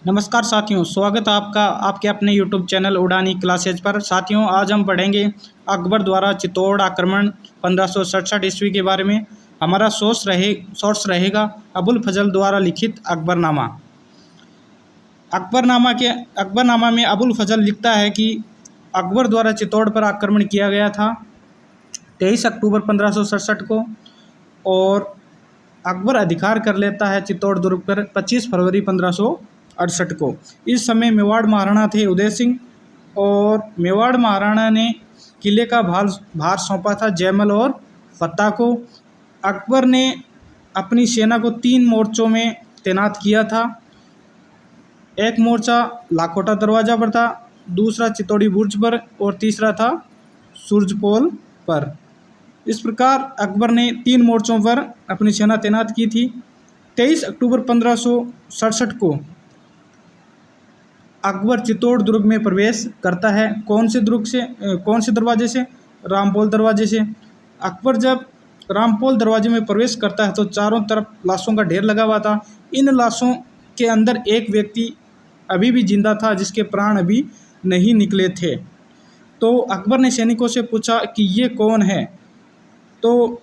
नमस्कार साथियों, स्वागत है आपका आपके अपने यूट्यूब चैनल उड़ानी क्लासेज पर। साथियों, आज हम पढ़ेंगे अकबर द्वारा चित्तौड़ आक्रमण 1567 ईस्वी के बारे में। हमारा सोर्स रहेगा अबुल फजल द्वारा लिखित अकबरनामा। अकबरनामा में अबुल फजल लिखता है कि अकबर द्वारा चित्तौड़ पर आक्रमण किया गया था 23 अक्टूबर 1567 को, और अकबर अधिकार कर लेता है चित्तौड़ दुर्ग पर 25 फरवरी 1568 को। इस समय मेवाड़ महाराणा थे उदय सिंह, और मेवाड़ महाराणा ने किले का भार सौंपा था जयमल और फत्ता को। अकबर ने अपनी सेना को 3 मोर्चों में तैनात किया था। एक मोर्चा लाखोटा दरवाज़ा पर था, दूसरा चित्तौड़ी बुर्ज पर, और तीसरा था सूरजपोल पर। इस प्रकार अकबर ने 3 मोर्चों पर अपनी सेना तैनात की थी। 23 अक्टूबर 1567 को अकबर चित्तौड़ दुर्ग में प्रवेश करता है। कौन से दरवाजे से? रामपोल दरवाजे से। अकबर जब रामपोल दरवाजे में प्रवेश करता है तो चारों तरफ लाशों का ढेर लगा हुआ था। इन लाशों के अंदर एक व्यक्ति अभी भी जिंदा था जिसके प्राण अभी नहीं निकले थे। तो अकबर ने सैनिकों से पूछा कि ये कौन है। तो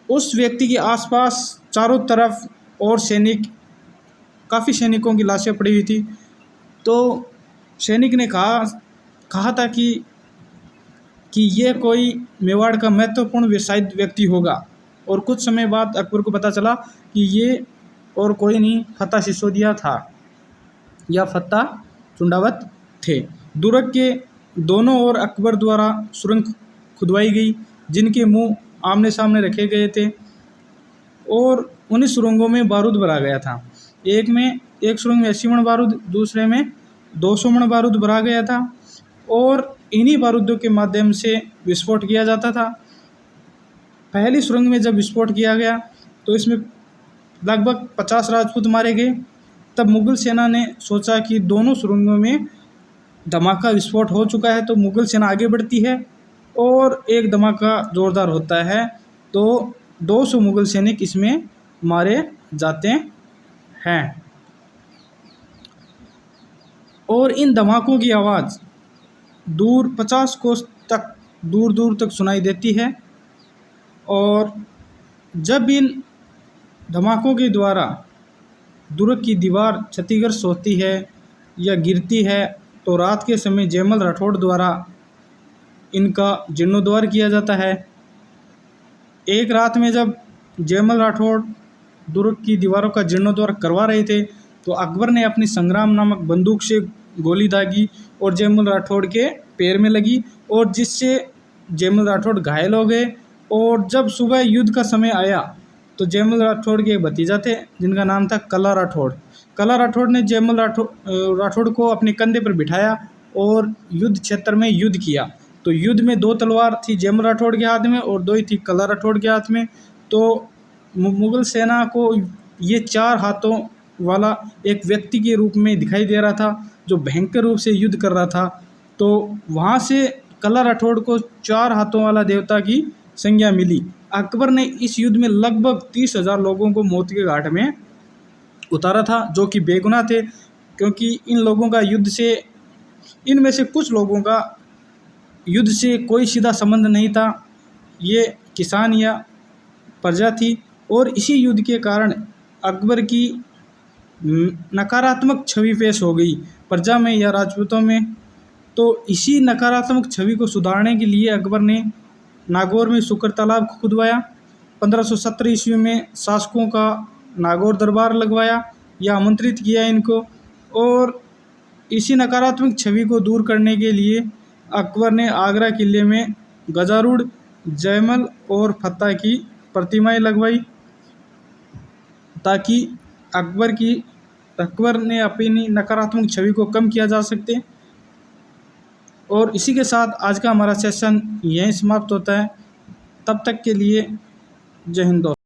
उस व्यक्ति के आसपास चारों तरफ और काफ़ी सैनिकों की लाशें पड़ी हुई थी। तो सैनिक ने कहा था कि ये कोई मेवाड़ का महत्वपूर्ण व्यक्ति होगा। और कुछ समय बाद अकबर को पता चला कि ये और कोई नहीं, फत्ता सिसोदिया था या फत्ता चुंडावत थे। दुर्ग के दोनों ओर अकबर द्वारा सुरंग खुदवाई गई जिनके मुंह आमने सामने रखे गए थे, और उन्हीं सुरंगों में बारूद भरा गया था। एक सुरंग में 80 मण बारूद, दूसरे में 200 मण बारूद भरा गया था, और इन्हीं बारूदों के माध्यम से विस्फोट किया जाता था। पहली सुरंग में जब विस्फोट किया गया तो इसमें लगभग 50 राजपूत मारे गए। तब मुगल सेना ने सोचा कि दोनों सुरंगों में धमाका विस्फोट हो चुका है, तो मुगल सेना आगे बढ़ती है और एक धमाका ज़ोरदार होता है, तो 200 मुगल सैनिक इसमें मारे जाते हैं। और इन धमाकों की आवाज़ 50 कोस तक दूर तक सुनाई देती है। और जब इन धमाकों के द्वारा दुर्ग की दीवार क्षतिग्रस्त होती है या गिरती है, तो रात के समय जयमल राठौड़ द्वारा इनका जीर्णोद्धार किया जाता है। एक रात में जब जयमल राठौड़ दुर्ग की दीवारों का जीर्णोद्धार करवा रहे थे तो अकबर ने अपनी संग्राम नामक बंदूक से गोली दागी और जयमल राठौड़ के पैर में लगी, और जिससे जयमल राठौड़ घायल हो गए। और जब सुबह युद्ध का समय आया तो जयमल राठौड़ के एक भतीजा थे जिनका नाम था कला राठौड़ ने जयमल राठौड़ को अपने कंधे पर बिठाया और युद्ध क्षेत्र में युद्ध किया। तो युद्ध में 2 तलवार थी जयमल राठौड़ के हाथ में और 2 ही थी कला राठौड़ के हाथ में। तो मुगल सेना को ये 4 हाथों वाला एक व्यक्ति के रूप में दिखाई दे रहा था जो भयंकर रूप से युद्ध कर रहा था। तो वहाँ से कला राठौड़ को 4 हाथों वाला देवता की संज्ञा मिली। अकबर ने इस युद्ध में लगभग 30,000 लोगों को मौत के घाट में उतारा था, जो कि बेगुनाह थे, क्योंकि इनमें से कुछ लोगों का युद्ध से कोई सीधा संबंध नहीं था। ये किसान या प्रजा थी, और इसी युद्ध के कारण अकबर की नकारात्मक छवि पेश हो गई प्रजा में या राजपूतों में। तो इसी नकारात्मक छवि को सुधारने के लिए अकबर ने नागौर में शुक्र तालाब खुदवाया। 1517 ईस्वी में शासकों का नागौर दरबार लगवाया या आमंत्रित किया इनको, और इसी नकारात्मक छवि को दूर करने के लिए अकबर ने आगरा किले में गजारूढ़, जयमल और फत्ता की प्रतिमाएं लगवाई, ताकि अकबर ने अपनी नकारात्मक छवि को कम किया जा सकते। और इसी के साथ आज का हमारा सेशन यहीं समाप्त होता है। तब तक के लिए जय हिंद दोस्तों।